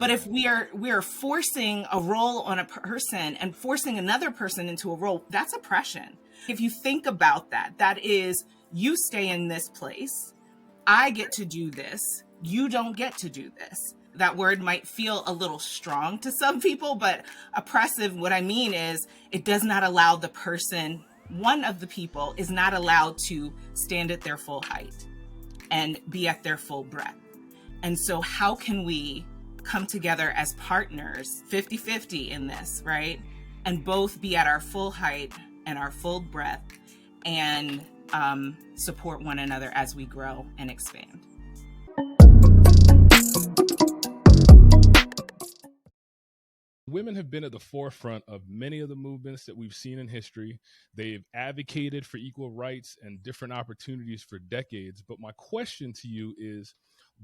But if we are forcing a role on a person and forcing another person into a role, that's oppression. If you think about that, that is, you stay in this place, I get to do this, you don't get to do this. That word might feel a little strong to some people, but oppressive, what I mean is it does not allow the person, one of the people is not allowed to stand at their full height and be at their full breadth. And so how can we come together as partners, 50-50 in this, right? And both be at our full height and our full breadth and support one another as we grow and expand. Women have been at the forefront of many of the movements that we've seen in history. They've advocated for equal rights and different opportunities for decades. But my question to you is,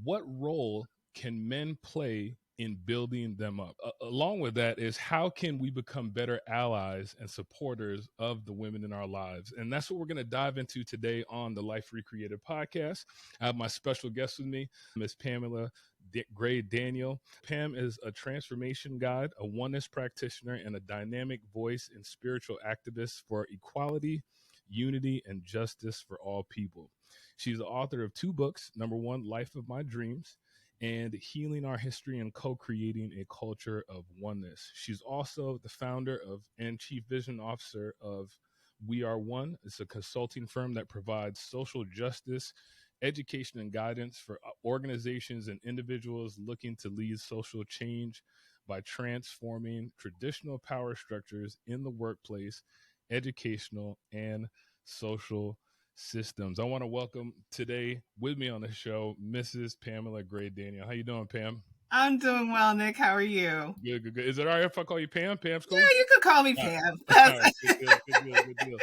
what role can men play in building them up? Along with that is, how can we become better allies and supporters of the women in our lives? And that's what we're going to dive into today on the Life Recreated podcast. I have my special guest with me, Ms. Pam Gray Daniel. Pam is a transformation guide, a oneness practitioner, and a dynamic voice and spiritual activist for equality, unity, and justice for all people. She's the author of 2 books. Number 1, Life of My Dreams, and Healing Our History and Co-Creating a Culture of Oneness. She's also the founder of and chief vision officer of We Are One. It's a consulting firm that provides social justice, education, and guidance for organizations and individuals looking to lead social change by transforming traditional power structures in the workplace, educational, and social systems. I want to welcome today with me on the show, Mrs. Pamela Gray Daniel. How you doing, Pam? I'm doing well, Nick. How are you? Good. Is it all right if I call you Pam? Pam's cool? Yeah, you could call me Pam. All right. Good deal.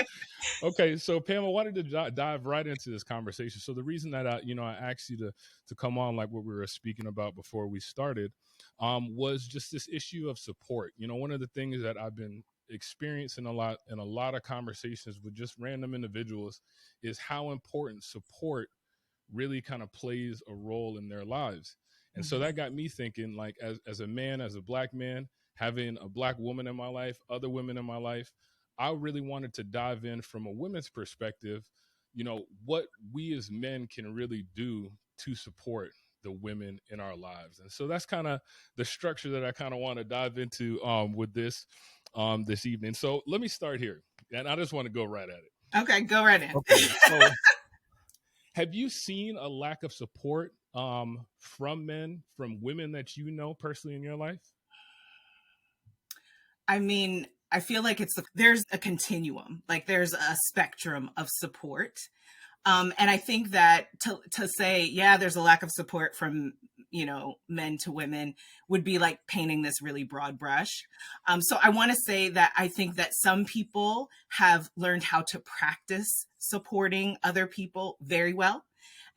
Okay, so Pam, I wanted to dive right into this conversation. So the reason that I asked you to come on, like what we were speaking about before we started, was just this issue of support. One of the things that I've been experiencing a lot in a lot of conversations with just random individuals is how important support really kind of plays a role in their lives. And so that got me thinking, like, as a man, as a Black man, having a Black woman in my life, other women in my life, I really wanted to dive in from a women's perspective, what we as men can really do to support the women in our lives. And so that's kind of the structure that I kind of want to dive into with this evening. So let me start here, and I just want to go right at it. Okay, go right in. Okay, so have you seen a lack of support from men, from women that you know personally in your life? I mean, I feel like there's a continuum, like there's a spectrum of support. And I think that to say, yeah, there's a lack of support from, men to women would be like painting this really broad brush. So I want to say that I think that some people have learned how to practice supporting other people very well.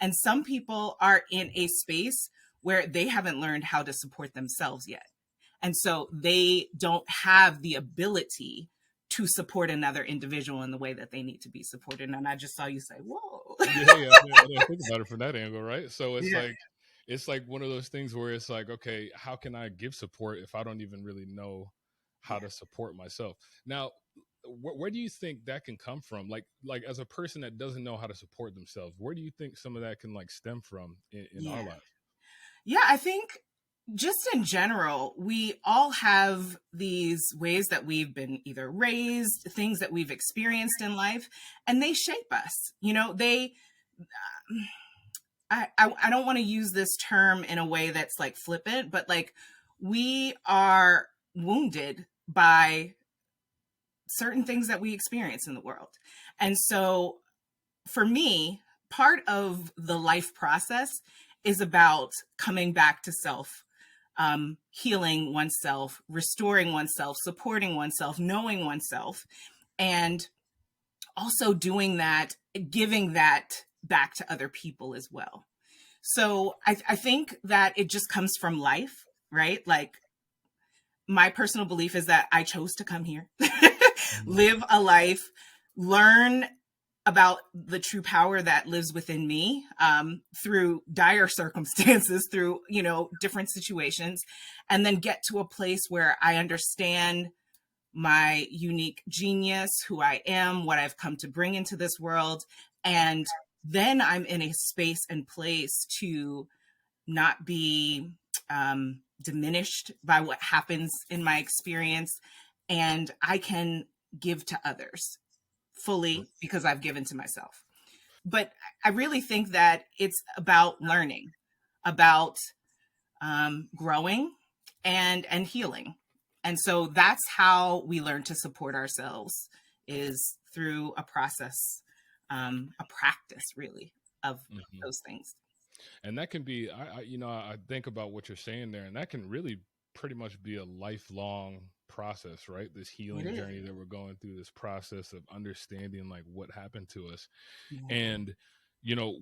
And some people are in a space where they haven't learned how to support themselves yet. And so they don't have the ability to support another individual in the way that they need to be supported. And I just saw you say, whoa. Yeah, I didn't think about it from that angle, right? So it's like one of those things where it's like, okay, how can I give support if I don't even really know how to support myself? Now, where do you think that can come from? Like as a person that doesn't know how to support themselves, where do you think some of that can stem from in our life? Yeah, I think just in general, we all have these ways that we've been either raised, things that we've experienced in life, and they shape us. I don't want to use this term in a way that's like flippant, but like we are wounded by certain things that we experience in the world. And so for me, part of the life process is about coming back to self, healing oneself, restoring oneself, supporting oneself, knowing oneself, and also doing that, giving that back to other people as well. So I think that it just comes from life, right? Like my personal belief is that I chose to come here, live a life, learn about the true power that lives within me, through dire circumstances, through, different situations, and then get to a place where I understand my unique genius, who I am, what I've come to bring into this world. And then I'm in a space and place to not be diminished by what happens in my experience. And I can give to others fully because I've given to myself. But I really think that it's about learning, about growing and healing. And so that's how we learn to support ourselves, is through a process, a practice really of those things. And that can be, I think about what you're saying there, and that can really pretty much be a lifelong process, right? This It healing is. journey that we're going through, this process of understanding like what happened to us. Yeah. And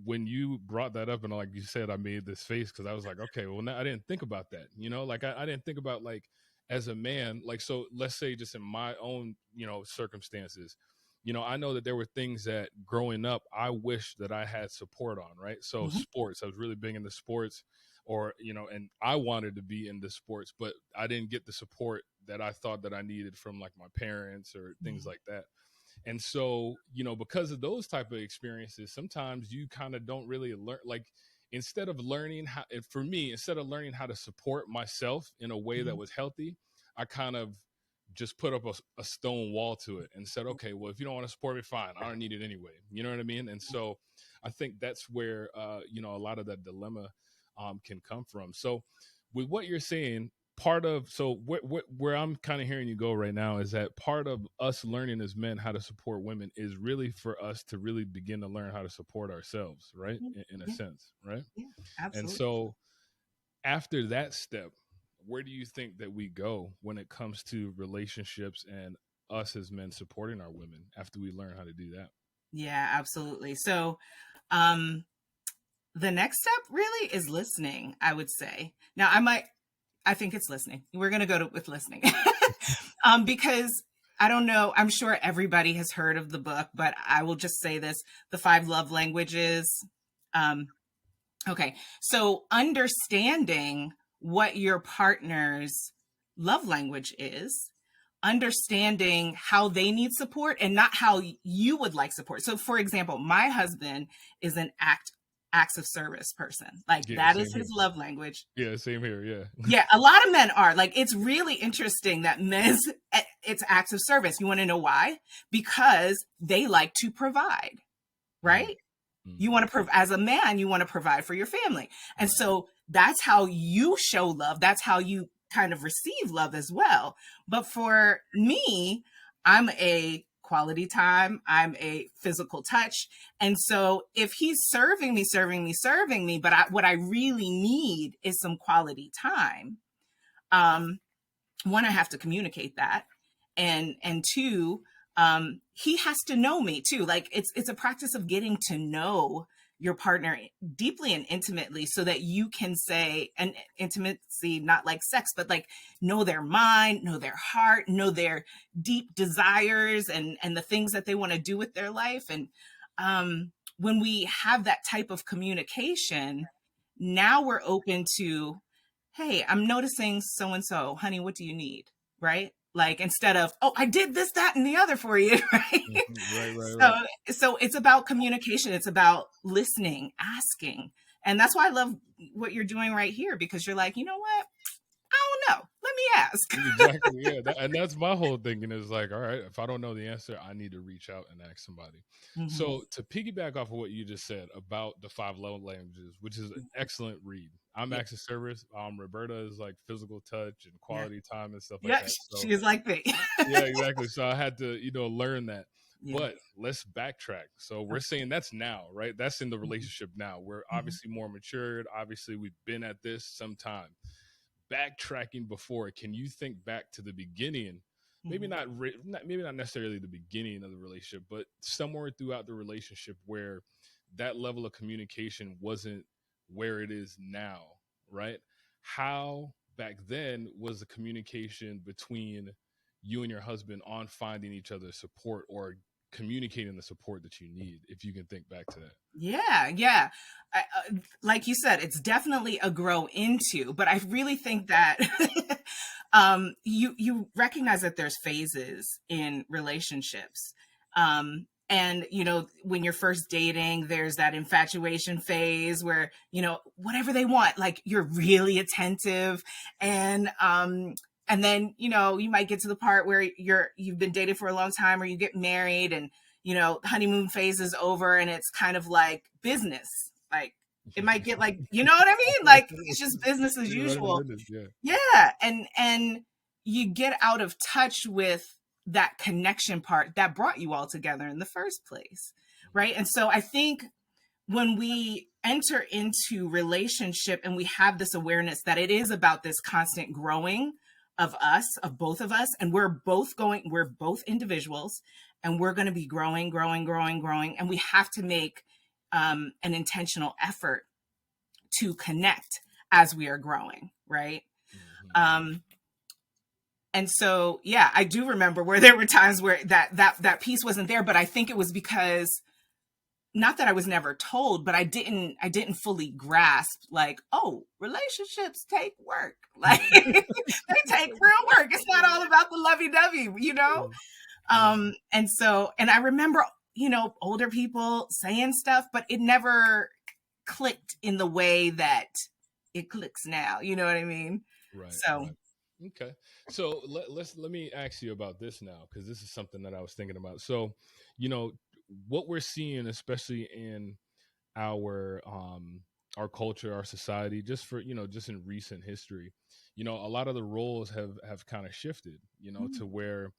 when you brought that up, and like you said, I made this face because I was like, okay, well, now I didn't think about that. Like I didn't think about, like, as a man, like, so let's say just in my own circumstances, I know that there were things that growing up I wish that I had support on, right? So Mhm. sports, I was really big into sports, or and I wanted to be into sports, but I didn't get the support that I thought that I needed from like my parents or things Yeah. like that. And so, because of those type of experiences, sometimes you kind of don't really learn, like, instead of learning how, and for me, instead of learning how to support myself in a way that Mhm. was healthy, I kind of just put up a stone wall to it and said, okay, well, if you don't want to support me, fine, I don't need it anyway. You know what I mean? And so I think that's where, a lot of that dilemma can come from. So with what you're saying, part of, so where I'm kind of hearing you go right now is that part of us learning as men how to support women is really for us to really begin to learn how to support ourselves, right? In a Yeah. sense, right? Yeah. And Absolutely. so after that step, where do you think that we go when it comes to relationships and us as men supporting our women after we learn how to do that? Yeah, absolutely. So, um, the next step really is listening, I would say. Now, I think it's listening. We're going to go with listening. Because I don't know, I'm sure everybody has heard of the book, but I will just say this: the five love languages. Um, okay. So understanding what your partner's love language is, understanding how they need support and not how you would like support. So for example, my husband is an acts of service person. Like Yeah, that is same his here. love language. Yeah, same here. Yeah. Yeah, a lot of men are. Like, it's really interesting that men's, it's acts of service. You want to know why? Because they like to provide, Mm, right? You mm, want to, as a man, you want to provide for your family. And right. so that's how you show love. That's how you kind of receive love as well. But for me, I'm a quality time, I'm a physical touch. And so if he's serving me, but what I really need is some quality time. Um, one, I have to communicate that, and two, he has to know me too. Like it's a practice of getting to know your partner deeply and intimately, so that you can say, and intimacy, not like sex, but like know their mind, know their heart, know their deep desires, and the things that they want to do with their life. And when we have that type of communication, now we're open to, hey, I'm noticing so and so, honey, what do you need? Right? Like, instead of, oh, I did this, that, and the other for you, right? Right, right, So, right. so it's about communication. It's about listening, asking. And that's why I love what you're doing right here, because you're like, you know what? I don't know. Let me ask. Exactly. Yeah. And that's my whole thinking is like, all right, if I don't know the answer, I need to reach out and ask somebody. Mhm. So to piggyback off of what you just said about the five love languages, which is an excellent read. I'm Yeah. acts of service. Roberta is like physical touch and Yeah. quality time and stuff like Yeah. that. She So is like me. yeah, exactly. So I had to, learn that. Yeah. But let's backtrack. So we're Okay. saying that's now, right? That's in the Mhm. relationship now. We're Mhm. obviously more matured. Obviously, we've been at this some time. Backtracking before, can you think back to the beginning? Maybe Mhm. not necessarily the beginning of the relationship, but somewhere throughout the relationship where that level of communication wasn't where it is now, right? How back then was the communication between you and your husband on finding each other's support or communicating the support that you need, if you can think back to that. Yeah. Like you said, it's definitely a grow into, but I really think that you recognize that there's phases in relationships. And when you're first dating, there's that infatuation phase where, whatever they want, like you're really attentive, and then, you might get to the part where you've been dating for a long time, or you get married, and honeymoon phase is over, and it's kind of like business. Like it might get like, you know what I mean? Like it's just business as usual. Yeah. And you get out of touch with that connection part that brought you all together in the first place. Right. And so I think when we enter into relationship and we have this awareness that it is about this constant growing of both of us, and we're both individuals, and we're going to be growing, and we have to make an intentional effort to connect as we are growing, right? And so, yeah, I do remember where there were times where that piece wasn't there, but I think it was because, not that I was never told, but I didn't fully grasp, like, oh, relationships take work. Like they take real work. It's not all about the lovey-dovey, And I remember, older people saying stuff, but it never clicked in the way that it clicks now. You know what I mean? Right. So. Right. Okay. So let me ask you about this now, because this is something that I was thinking about. So, what we're seeing, especially in our culture, our society, just in recent history, a lot of the roles have kind of shifted, to where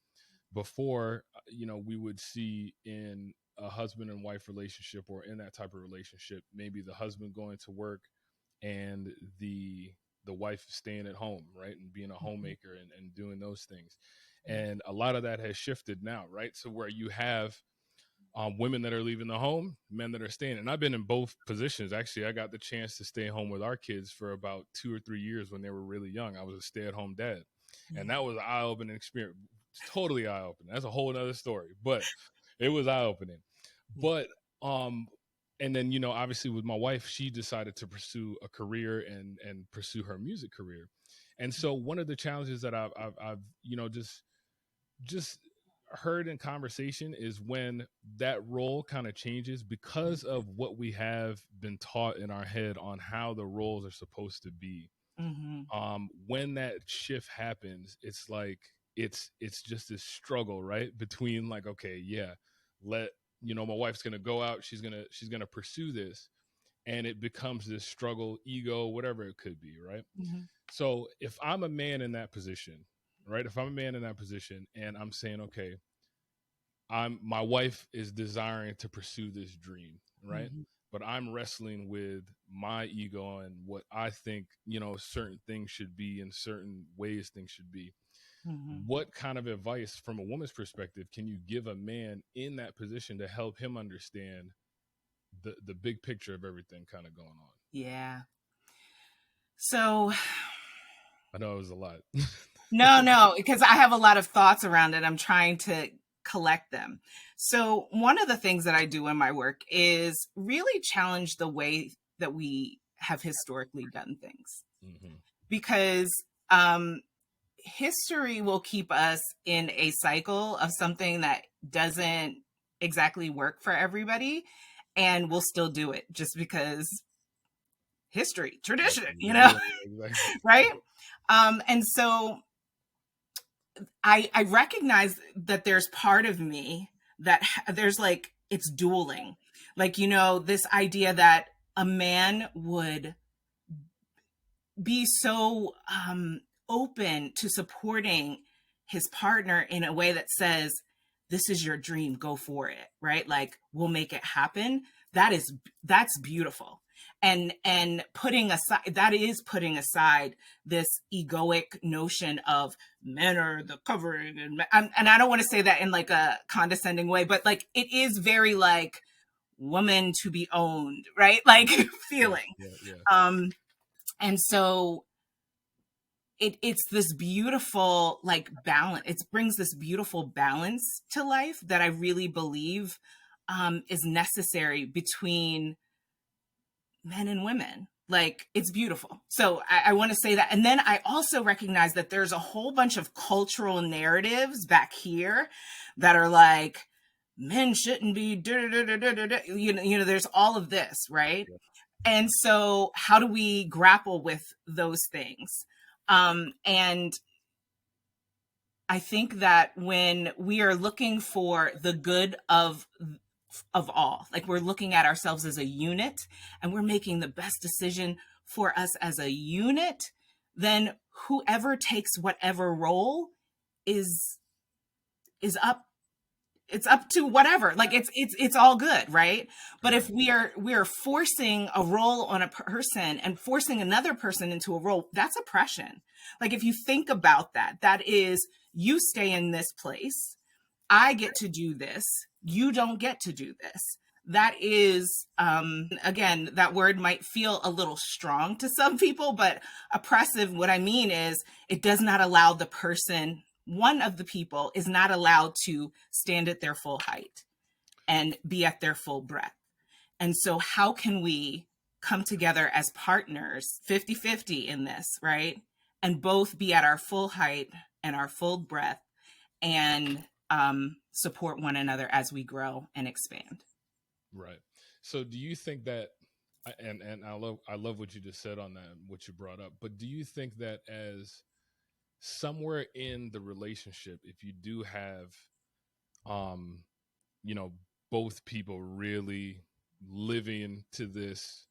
before, we would see in a husband and wife relationship, or in that type of relationship, maybe the husband going to work and the wife staying at home, right, and being a homemaker and doing those things. And a lot of that has shifted now, right? So where you have women that are leaving the home, men that are staying. And I've been in both positions. Actually, I got the chance to stay home with our kids for about 2 or 3 years when they were really young. I was a stay-at-home dad. And that was an eye-opening experience. Totally eye-opening. That's a whole other story. But it was eye-opening. But and then, obviously with my wife, she decided to pursue a career and pursue her music career. And so one of the challenges that I've just heard in conversation is when that role kind of changes because of what we have been taught in our head on how the roles are supposed to be. When that shift happens, it's like it's just this struggle, right, between like, okay, yeah, my wife's gonna go out, she's gonna pursue this, and it becomes this struggle, ego, whatever it could be, right? So if I'm a man in that position, right, and I'm saying, okay, my wife is desiring to pursue this dream, right? But I'm wrestling with my ego and what I think, certain things should be, and certain ways things should be. What kind of advice from a woman's perspective can you give a man in that position to help him understand the big picture of everything kind of going on? Yeah. So I know it was a lot. No, because I have a lot of thoughts around it. I'm trying to collect them. So one of the things that I do in my work is really challenge the way that we have historically done things. Because history will keep us in a cycle of something that doesn't exactly work for everybody, and we'll still do it just because history, tradition, exactly. Right? And so I recognize that there's part of me that there's like, it's dueling. Like, this idea that a man would be so open to supporting his partner in a way that says, this is your dream, go for it, right? Like, we'll make it happen. That's beautiful. And putting aside this egoic notion of men are the covering, and I don't want to say that in like a condescending way, but like, it is very like woman to be owned, right? Like feeling. Yeah. And so it's this beautiful like balance. It brings this beautiful balance to life that I really believe is necessary between men and women. Like, it's beautiful. So I want to say that. And then I also recognize that there's a whole bunch of cultural narratives back here that are like, men shouldn't be, there's all of this, right? Yeah. And so how do we grapple with those things? And I think that when we are looking for the good of all, like we're looking at ourselves as a unit and we're making the best decision for us as a unit, then whoever takes whatever role is up, it's up to whatever. Like it's all good, right? But if we are forcing a role on a person and forcing another person into a role, that's oppression. Like, if you think about that, that is, you stay in this place, I get to do this, you don't get to do this. That is, again, that word might feel a little strong to some people, but oppressive, what I mean is, it does not allow the person, one of the people is not allowed to stand at their full height and be at their full breadth. And so how can we come together as partners 50-50 in this, right? And both be at our full height and our full breadth, and support one another as we grow and expand. Right. So do you think that, and I love what you just said on that, what you brought up, but do you think that as somewhere in the relationship, if you do have, both people really living to this,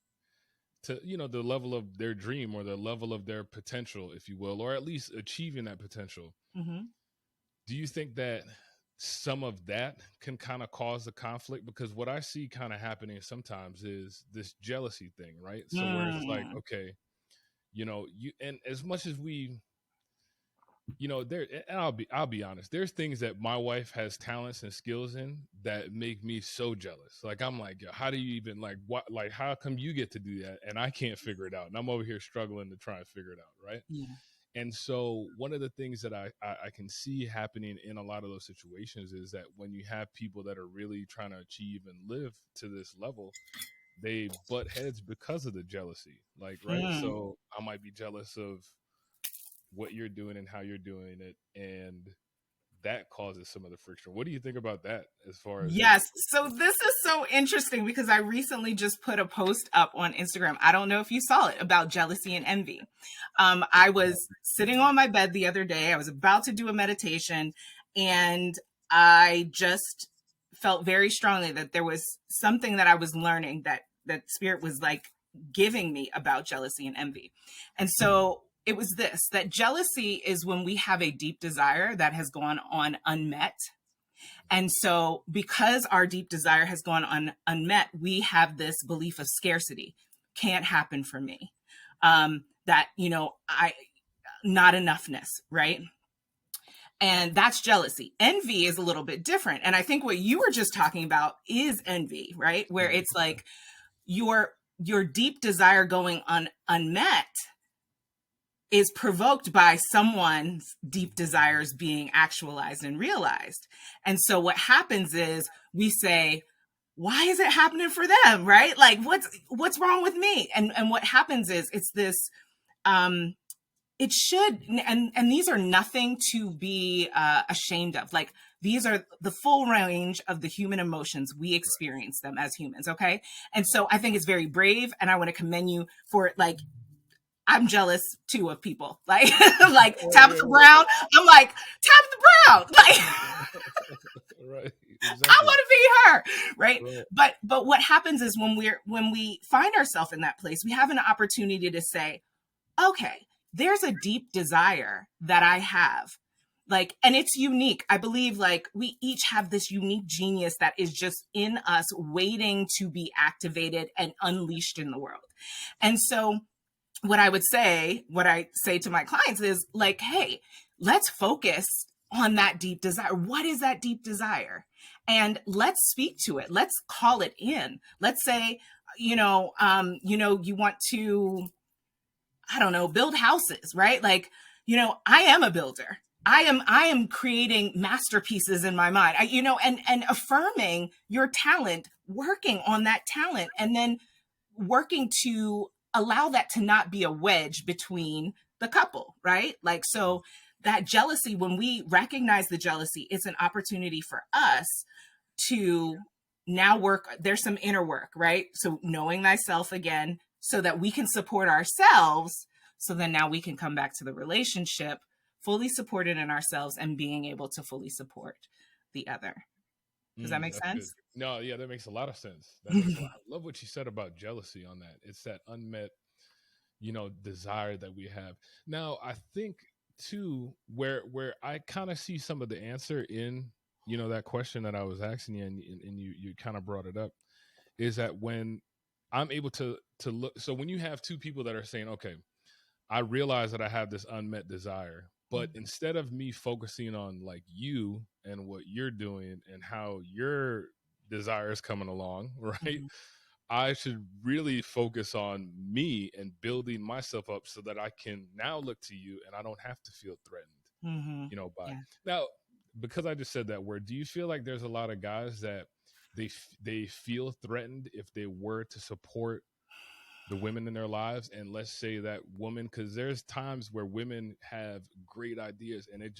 to, the level of their dream or the level of their potential, if you will, or at least achieving that potential, do you think that some of that can kind of cause the conflict? Because what I see kind of happening sometimes is this jealousy thing, right? So where it's like, okay, you, and as much as we, there, and I'll be honest, there's things that my wife has talents and skills in that make me so jealous. Like, I'm like, how do you even, like, what, like, how come you get to do that and I can't figure it out, and I'm over here struggling to try and figure it out, right? Yeah. And so one of the things that I can see happening in a lot of those situations is that when you have people that are really trying to achieve and live to this level, they butt heads because of the jealousy. Like, right? So I might be jealous of what you're doing and how you're doing it, and that causes some of the friction. What do you think about that as far as Yes. So this is so interesting because I recently just put a post up on Instagram. I don't know if you saw it, about jealousy and envy. I was sitting on my bed the other day. I was about to do a meditation, and I just felt very strongly that there was something that I was learning that spirit was like giving me about jealousy and envy. And so it was this, that jealousy is when we have a deep desire that has gone on unmet. And so because our deep desire has gone unmet, we have this belief of scarcity. Can't happen for me. That, not enoughness, right? And that's jealousy. Envy is a little bit different. And I think what you were just talking about is envy, right? Where it's like your deep desire going unmet is provoked by someone's deep desires being actualized and realized. And so what happens is we say, why is it happening for them? Right? Like, what's wrong with me? And what happens is it's this, it should, and these are nothing to be ashamed of. Like, these are the full range of the human emotions. We experience them as humans. Okay. And so I think it's very brave, and I want to commend you for it. Like, I'm jealous too of people like like Tabitha Brown. I'm like, Tabitha Brown, like right, exactly. I want to be her, right? But what happens is when we find ourselves in that place, we have an opportunity to say, okay, there's a deep desire that I have, like, and it's unique. I believe like we each have this unique genius that is just in us, waiting to be activated and unleashed in the world. And so what I say to my clients is like, hey, let's focus on that deep desire. What is that deep desire? And let's speak to it. Let's call it in. Let's say, you want to, I don't know, build houses, right? Like, I am a builder. I am creating masterpieces in my mind. And affirming your talent, working on that talent, and then working to allow that to not be a wedge between the couple, right? Like, so that jealousy, when we recognize the jealousy, it's an opportunity for us to now work. There's some inner work, right? So knowing thyself again, so that we can support ourselves. So then now we can come back to the relationship fully supported in ourselves and being able to fully support the other. Does that make That's good. sense? No, yeah, that makes a lot of sense. That makes a lot. I love what you said about jealousy on that. It's that unmet, desire that we have. Now, I think too, where I kind of see some of the answer in, that question that I was asking you, and you kind of brought it up, is that when I'm able to look, so when you have two people that are saying, okay, I realize that I have this unmet desire, but instead of me focusing on like you and what you're doing and how your desire is coming along, right? Mhm. I should really focus on me and building myself up so that I can now look to you and I don't have to feel threatened, Mhm. by Yeah. now. Because I just said that word, do you feel like there's a lot of guys that they feel threatened if they were to support the women in their lives, and let's say that woman, because there's times where women have great ideas and it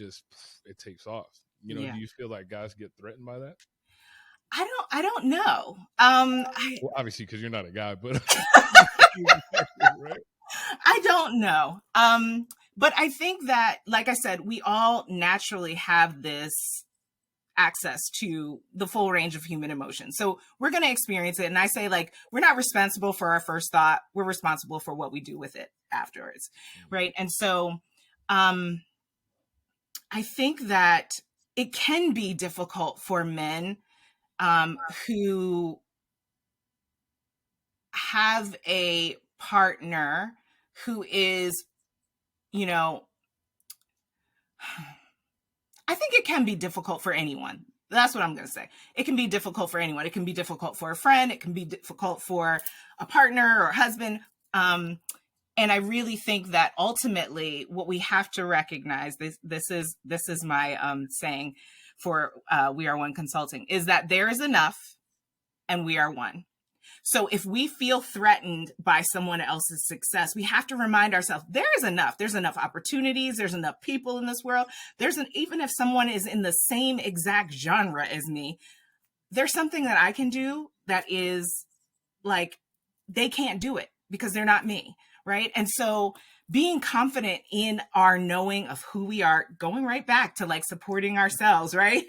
takes off, Yeah. do you feel like guys get threatened by that? I don't know. Well, obviously because you're not a guy, but right. I don't know. But I think that, like I said, we all naturally have this access to the full range of human emotion. So we're going to experience it. And I say, like, we're not responsible for our first thought. We're responsible for what we do with it afterwards. Right. And so I think that it can be difficult for men who have a partner who is, you know, I think it can be difficult for anyone. That's what I'm going to say. It can be difficult for anyone. It can be difficult for a friend. It can be difficult for a partner or husband. And I really think that ultimately, what we have to recognize, this is my saying for We Are One Consulting, is that there is enough, and we are one. So if we feel threatened by someone else's success, we have to remind ourselves there is enough. There's enough opportunities. There's enough people in this world. Even if someone is in the same exact genre as me, there's something that I can do that is like, they can't do it because they're not me. Right. And so being confident in our knowing of who we are, going right back to like supporting ourselves, right?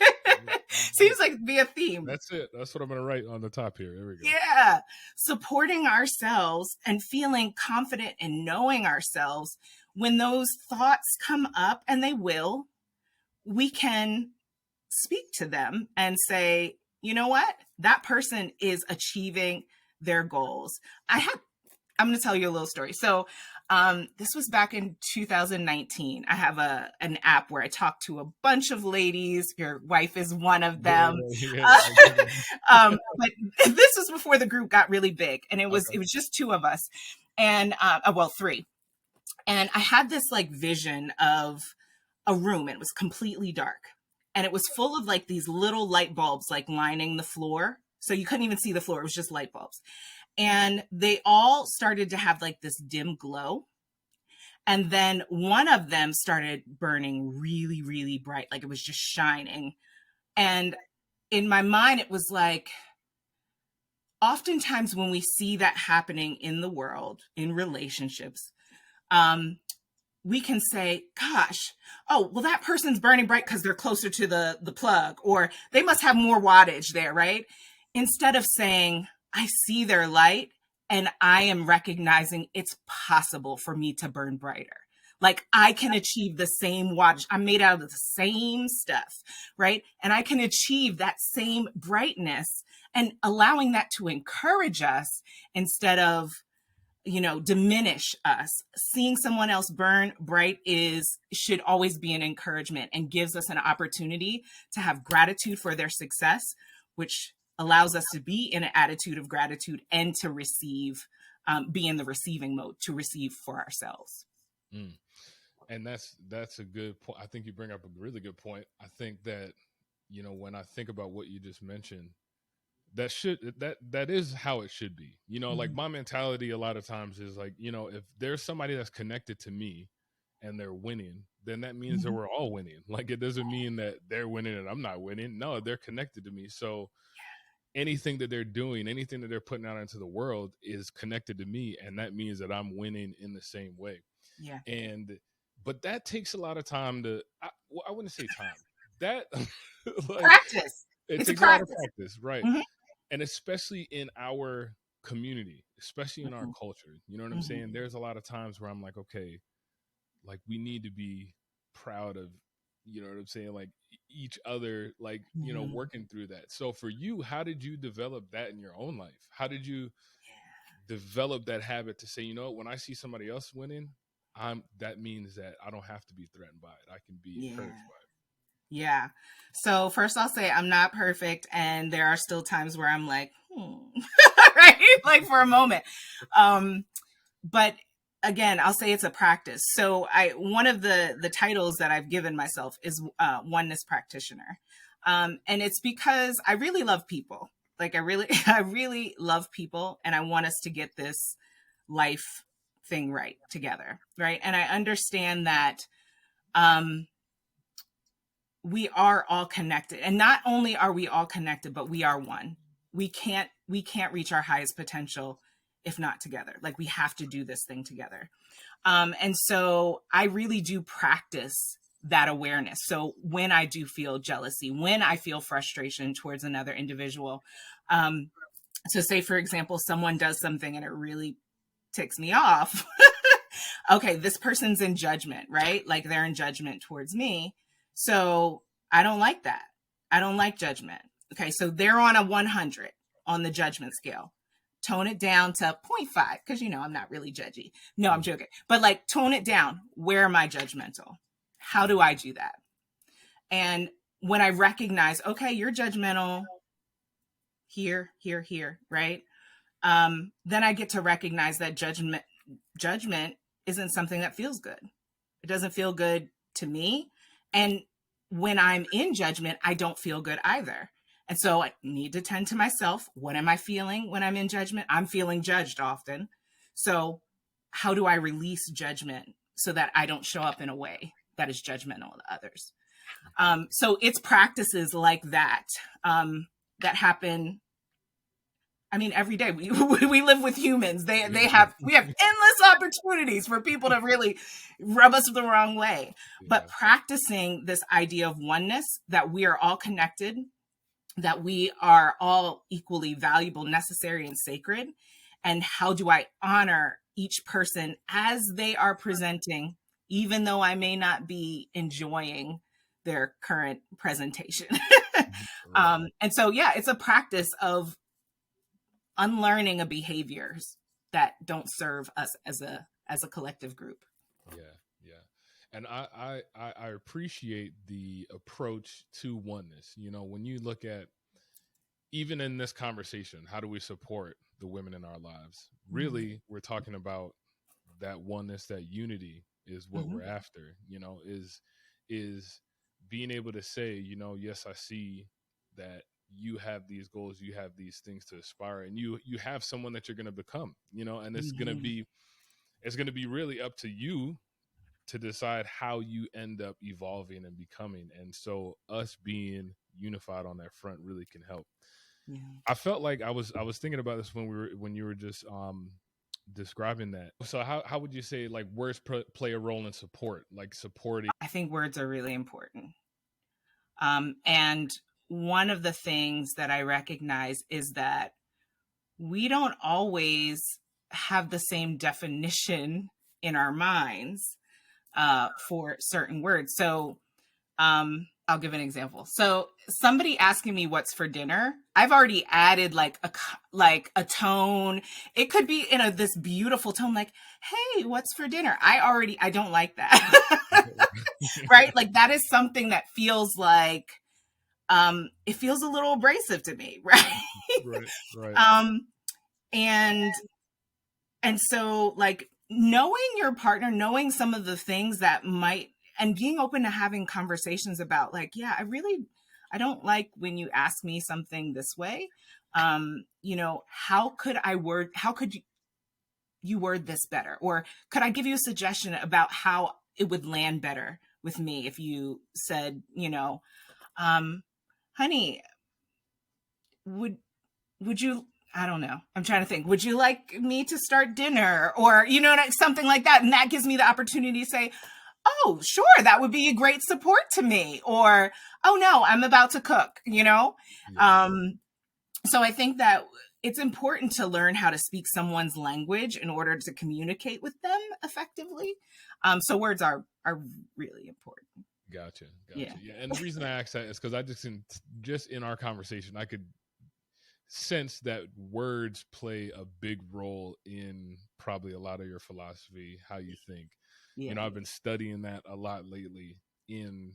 Seems like to be a theme. That's it. That's what I'm going to write on the top here. There we go. Yeah. Supporting ourselves and feeling confident in knowing ourselves. When those thoughts come up, and they will, we can speak to them and say, you know what? That person is achieving their goals. I'm going to tell you a little story. So this was back in 2019. I have an app where I talk to a bunch of ladies. Your wife is one of them. But this was before the group got really big, and it was just two of us, and well, three. And I had this like vision of a room. It was completely dark, and it was full of like these little light bulbs like lining the floor. So you couldn't even see the floor. It was just light bulbs. And they all started to have like this dim glow. And then one of them started burning really, really bright, like it was just shining. And in my mind, it was like, oftentimes when we see that happening in the world, in relationships, we can say, gosh, oh, well, that person's burning bright because they're closer to the plug, or they must have more wattage there, right? Instead of saying, I see their light and I am recognizing it's possible for me to burn brighter. Like I can achieve the same wattage. I'm made out of the same stuff, right? And I can achieve that same brightness, and allowing that to encourage us instead of, diminish us. Seeing someone else burn bright should always be an encouragement, and gives us an opportunity to have gratitude for their success, which allows us to be in an attitude of gratitude and to receive, be in the receiving mode, to receive for ourselves. And that's a good point. I think you bring up a really good point. I think that, you know, when I think about what you just mentioned, that is how it should be. You know, like Mhm. my mentality a lot of times is like, you know, if there's somebody that's connected to me and they're winning, then that means that Mhm. we're all winning. Like it doesn't mean that they're winning and I'm not winning. No, they're connected to me. So anything that they're doing, anything that they're putting out into the world is connected to me, and that means that I'm winning in the same way. Yeah. And but that takes a lot of time to well, I wouldn't say time. That like Practice. it It's a takes a lot of practice. practice, right? Mhm. And especially in our community, especially in our Mhm. culture. You know what I'm Mhm. saying? There's a lot of times where I'm like, okay, like we need to be proud of, you know what I'm saying, like each other, like, you know, Mhm. working through that. So for you, how did you develop that in your own life? How did you develop that habit to say, you know, when I see somebody else winning, I'm that means that I don't have to be threatened by it. I can be Yeah. encouraged by Yeah. So first I'll say I'm not perfect and there are still times where I'm like, right? Like for a moment. Um, but again, I'll say it's a practice. So one of the titles that I've given myself is oneness practitioner. And it's because I really love people. Like I really love people and I want us to get this life thing right together. Right. And I understand that, um, we are all connected, and not only are we all connected, but we are one. We can't reach our highest potential if not together. Like we have to do this thing together. And so I really do practice that awareness. So when I do feel jealousy, when I feel frustration towards another individual, um, so say for example someone does something and it really ticks me off. Okay, this person's in judgment, right? Like they're in judgment towards me. So I don't like that. I don't like judgment. Okay, so they're on a 100 on the judgment scale. Tone it down to zero point 0.5 because, you know, I'm not really judgy. No, I'm it. joking. But like tone it down. Where am I judgmental? How do I do that? And when I recognize, okay, you're judgmental here, here, here, right? Then I get to recognize that judgment isn't something that feels good. It doesn't feel good to me. And when I'm in judgment, I don't feel good either. And so I need to tend to myself. What am I feeling when I'm in judgment? I'm feeling judged often. So how do I release judgment so that I don't show up in a way that is judgmental to others? So it's practices like that, that happen. I mean, every day we live with humans. We have endless opportunities for people to really rub us the wrong way. But Yeah. practicing this idea of oneness, that we are all connected, that we are all equally valuable, necessary, and sacred, and how do I honor each person as they are presenting, even though I may not be enjoying their current presentation. Right. And so, yeah, it's a practice of unlearning of behaviors that don't serve us as a collective group. Yeah, yeah. And I appreciate the approach to oneness. You know, when you look at even in this conversation, how do we support the women in our lives? Mm-hmm. Really, we're talking about that oneness, that unity is what Mm-hmm. we're after, you know, is being able to say, you know, yes, I see that you have these goals, you have these things to aspire, and you have someone that you're going to become, you know, and Mm-hmm. it's going to be really up to you to decide how you end up evolving and becoming. And so us being unified on that front really can help. Yeah. I felt like I was thinking about this when you were just describing that. So how would you say like words play a role in support, like supporting? I think words are really important. And one of the things that I recognize is that we don't always have the same definition in our minds for certain words. So I'll give an example. So somebody asking me what's for dinner, I've already added like a tone. It could be in this beautiful tone, like, "Hey, what's for dinner?" I don't like that. Right? Like that is something that feels like, it feels a little abrasive to me, right? Right, right. um, and and so like knowing your partner, knowing some of the things that might, and being open to having conversations about, like, yeah, I don't like when you ask me something this way. How could you word this better? Or could I give you a suggestion about how it would land better with me if you said, honey, would would you, I don't know, I'm trying to think, would you like me to start dinner, or something like that? And that gives me the opportunity to say, oh sure, that would be a great support to me, or oh no, I'm about to cook. Yeah. So I think that it's important to learn how to speak someone's language in order to communicate with them effectively. So words are really important. Gotcha. Yeah. Yeah. And the reason I asked that is because I just in our conversation, I could sense that words play a big role in probably a lot of your philosophy, how you think. Yeah. I've been studying that a lot lately in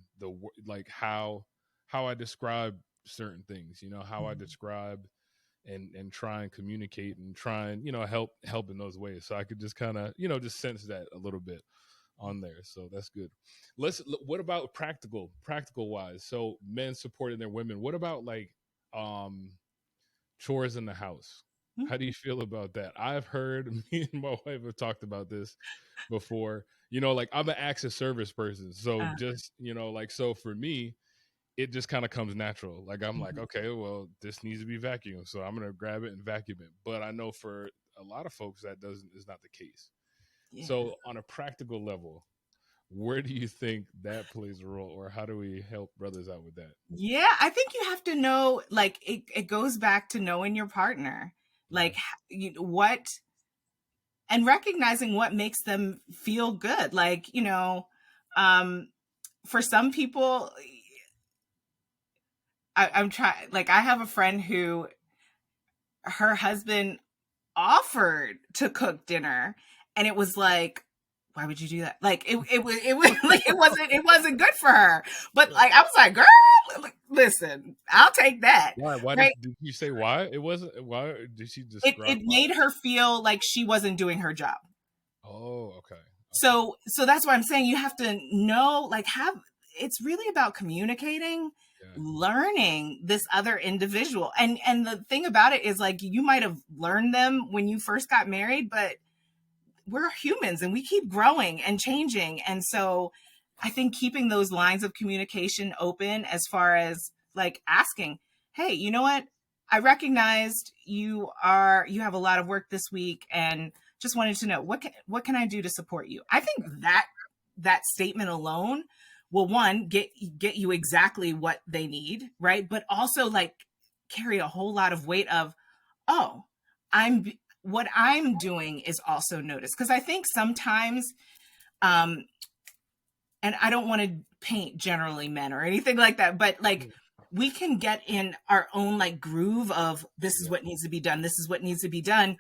like how I describe certain things, how I describe and try and communicate and try and, help in those ways. So I could just kind of, just sense that a little bit on there. So that's good. What about practical wise? So men supporting their women. What about like, chores in the house? How do you feel about that? I've heard, me and my wife have talked about this before. Like I'm an acts of service person. So just, like, so for me, it just kind of comes natural. Like I'm like, okay, well, this needs to be vacuumed. So I'm going to grab it and vacuum it. But I know for a lot of folks that is not the case. Yeah. So on a practical level, where do you think that plays a role, or how do we help brothers out with that? Yeah, I think you have to know, like, it goes back to knowing your partner, like, what, and recognizing what makes them feel good. Like, for some people, I'm trying, like, I have a friend who, her husband offered to cook dinner, and it was like, why would you do that? Like it was like, it wasn't good for her. But like, I was like, girl, listen, I'll take that. Why Right? did you say why it wasn't? Why did she it, describe it why? made her feel like she wasn't doing her job. Oh, okay. So that's why I'm saying you have to know, like, it's really about communicating, Yeah. learning this other individual. And the thing about it is, like, you might have learned them when you first got married, but we're humans and we keep growing and changing. And so I think keeping those lines of communication open, as far as like asking, hey, you know what? I recognized you have a lot of work this week, and just wanted to know, what can I do to support you? I think that statement alone will, one, get you exactly what they need, right? But also, like, carry a whole lot of weight of, oh, I'm what I'm doing is also noticed. Because I think sometimes, um, and I don't want to paint generally men or anything like that, but like, we can get in our own like groove of, this is what needs to be done, this is what needs to be done,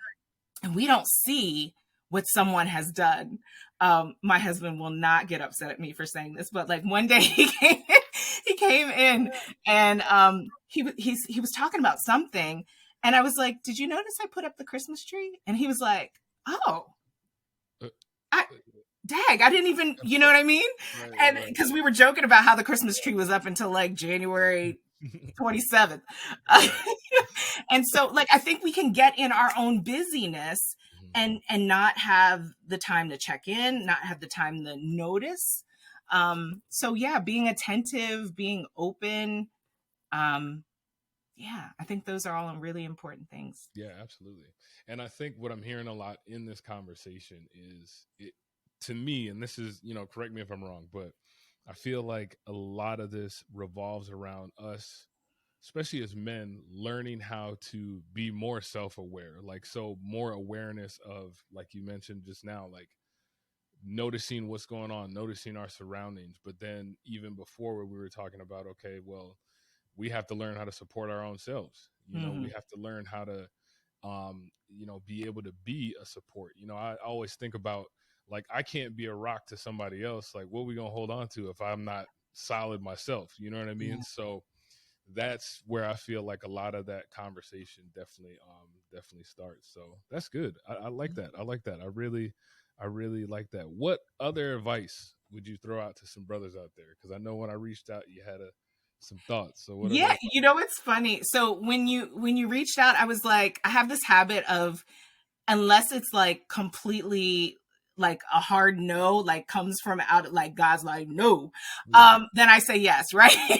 and we don't see what someone has done. My husband will not get upset at me for saying this, but like one day he came in, and he was talking about something, and I was like, "Did you notice I put up the Christmas tree?" And he was like, "Oh, Uh, I dag, I didn't even," you know what I mean? And because we were joking about how the Christmas tree was up until like January 27th. And so, like, I think we can get in our own busyness and not have the time to check in, not have the time to notice. So yeah, being attentive, being open. Yeah, I think those are all really important things. Yeah, absolutely. And I think what I'm hearing a lot in this conversation is it to me, and this is, correct me if I'm wrong, but I feel like a lot of this revolves around us, especially as men, learning how to be more self-aware. Like, so more awareness of, like you mentioned just now, like noticing what's going on, noticing our surroundings. But then even before, where we were talking about, okay, well, we have to learn how to support our own selves. We Mm-hmm. have to learn how to be able to be a support. I always think about, like, I can't be a rock to somebody else. Like, what are we gonna hold on to if I'm not solid myself? You know what I mean? Yeah. So that's where I feel like a lot of that conversation definitely starts. So that's good. I like that. I like that. I really like that. What other advice would you throw out to some brothers out there? Because I know when I reached out, you had some thoughts. So what are Yeah, those? it's funny. So when you reached out, I was like, I have this habit of, unless it's like completely like a hard no, like comes from out, like God's like no, Yeah. then I say yes, right? There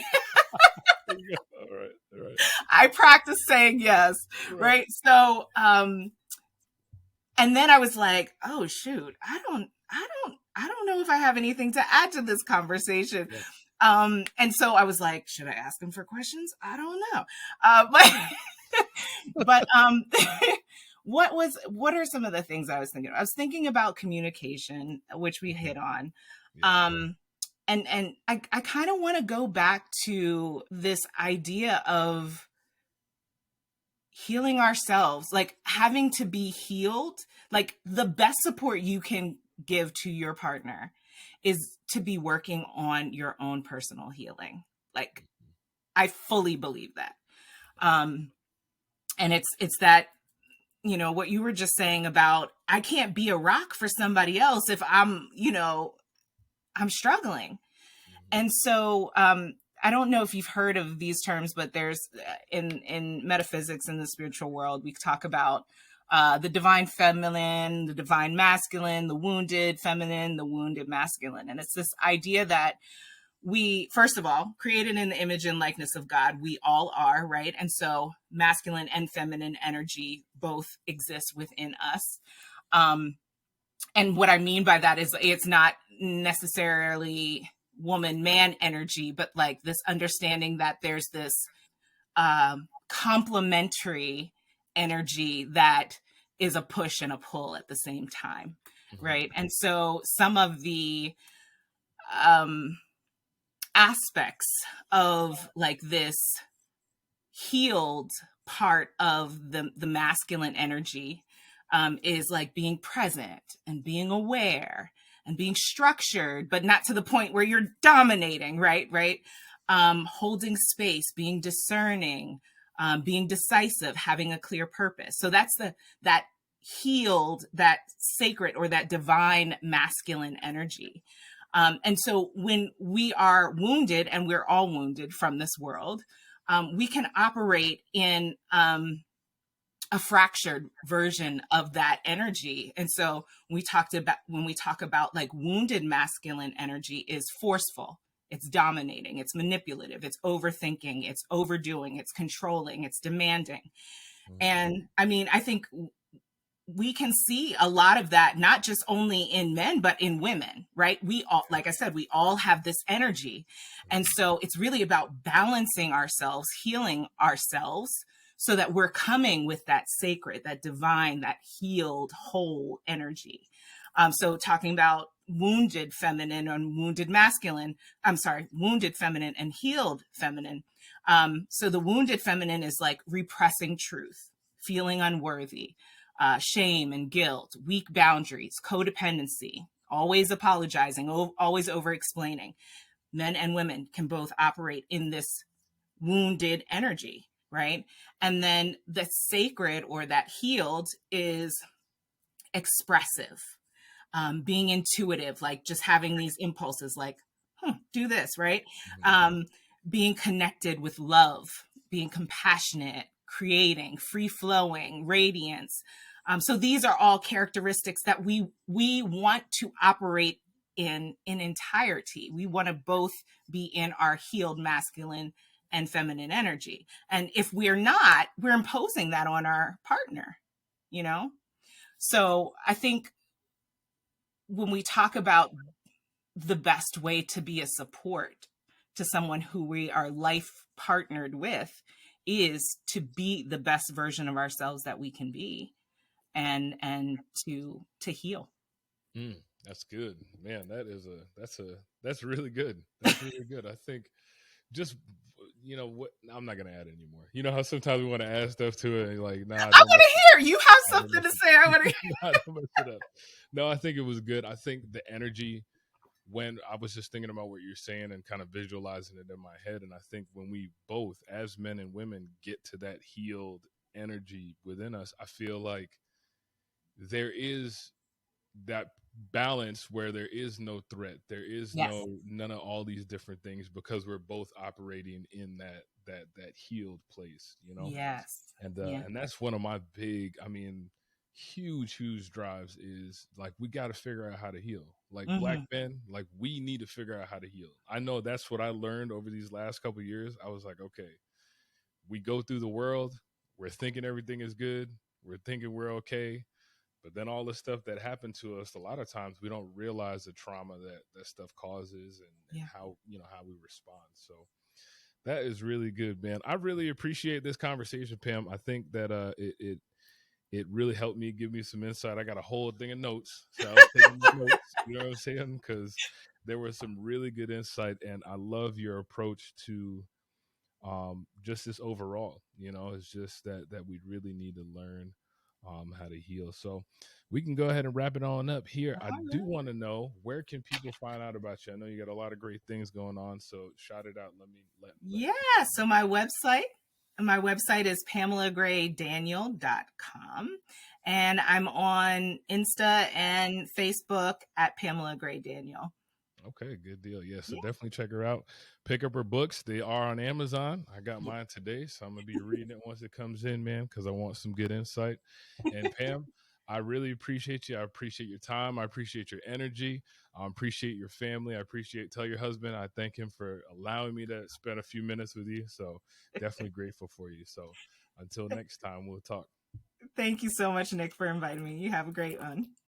you go. All right. All right. I practice saying yes, Right. right? So and then I was like, oh shoot, I don't know if I have anything to add to this conversation. Yeah. And so I was like, should I ask him for questions? I don't know. But what are some of the things I was thinking? I was thinking about communication, which we hit on. Yeah. Um, and I kind of want to go back to this idea of healing ourselves, like having to be healed. Like the best support you can give to your partner is to be working on your own personal healing. Like I fully believe that. And it's that, what you were just saying about, I can't be a rock for somebody else if I'm struggling. And so I don't know if you've heard of these terms, but there's in metaphysics, in the spiritual world, we talk about the divine feminine, the divine masculine, the wounded feminine, the wounded masculine. And it's this idea that we, first of all, created in the image and likeness of God. We all are, right? And so masculine and feminine energy both exist within us. And what I mean by that is it's not necessarily woman man energy, but like this understanding that there's this complementary energy that is a push and a pull at the same time, right? And so some of the aspects of like this healed part of the masculine energy is like being present and being aware and being structured, but not to the point where you're dominating, right? Holding space, being discerning, being decisive, having a clear purpose. So that's that healed, that sacred or that divine masculine energy. And so when we are wounded, and we're all wounded from this world, we can operate in a fractured version of that energy. And so when we talk about like wounded masculine energy is forceful, it's dominating, it's manipulative, it's overthinking, it's overdoing, it's controlling, it's demanding. And I mean, I think we can see a lot of that, not just only in men, but in women, right? We all, like I said, we all have this energy. And so it's really about balancing ourselves, healing ourselves, so that we're coming with that sacred, that divine, that healed, whole energy. So talking about wounded feminine and wounded masculine, wounded feminine and healed feminine. So the wounded feminine is like repressing truth, feeling unworthy, shame and guilt, weak boundaries, codependency, always apologizing, always over explaining. Men and women can both operate in this wounded energy, right? And then the sacred or that healed is expressive, being intuitive, like just having these impulses like, do this, right? Being connected with love, being compassionate, creating, free flowing, radiance. So these are all characteristics that we want to operate in entirety. We want to both be in our healed masculine and feminine energy. And if we're not, we're imposing that on our partner, So I think when we talk about the best way to be a support to someone who we are life partnered with is to be the best version of ourselves that we can be, and to heal. That's good, man. That's really good. That's really good. I think just what, I'm not gonna add anymore. You know how sometimes we want to add stuff to it, and like, nah, I want to hear you have something to say. I want to don't mess it up. No, I think it was good. I think the energy, when I was just thinking about what you're saying and kind of visualizing it in my head, and I think when we both, as men and women, get to that healed energy within us, I feel like there is that balance where there is no threat, there is Yes. none of all these different things, because we're both operating in that healed place, you know. Yes. And Yeah. and that's one of my big, I mean, huge drives, is like, we got to figure out how to heal. Like, black Hmm. men, like, we need to figure out how to heal. I know that's what I learned over these last couple of years. I was like, okay, we go through the world, we're thinking everything is good, we're thinking we're okay, but then all the stuff that happened to us, a lot of times we don't realize the trauma that stuff causes, and Yeah. how, how we respond. So that is really good, man. I really appreciate this conversation, Pam. I think that it really helped me, give me some insight. I got a whole thing of notes, so I was taking my notes. You know what I'm saying? Because there was some really good insight, and I love your approach to just this overall. It's just that we really need to learn how to heal. So we can go ahead and wrap it on up here. I All do right. want to know, where can people find out about you? I know you got a lot of great things going on, so shout it out. Let Yeah. people So my website is pamelagraydaniel.com. And I'm on Insta and Facebook at Pamela Gray Daniel. Okay, good deal. Yeah, so Yeah. definitely check her out. Pick up her books. They are on Amazon. I got Yeah. mine today, so I'm gonna be reading it once it comes in, man, because I want some good insight. And Pam, I really appreciate you. I appreciate your time. I appreciate your energy. I appreciate your family. I appreciate, tell your husband I thank him for allowing me to spend a few minutes with you. So definitely grateful for you. So until next time, we'll talk. Thank you so much, Nick, for inviting me. You have a great one.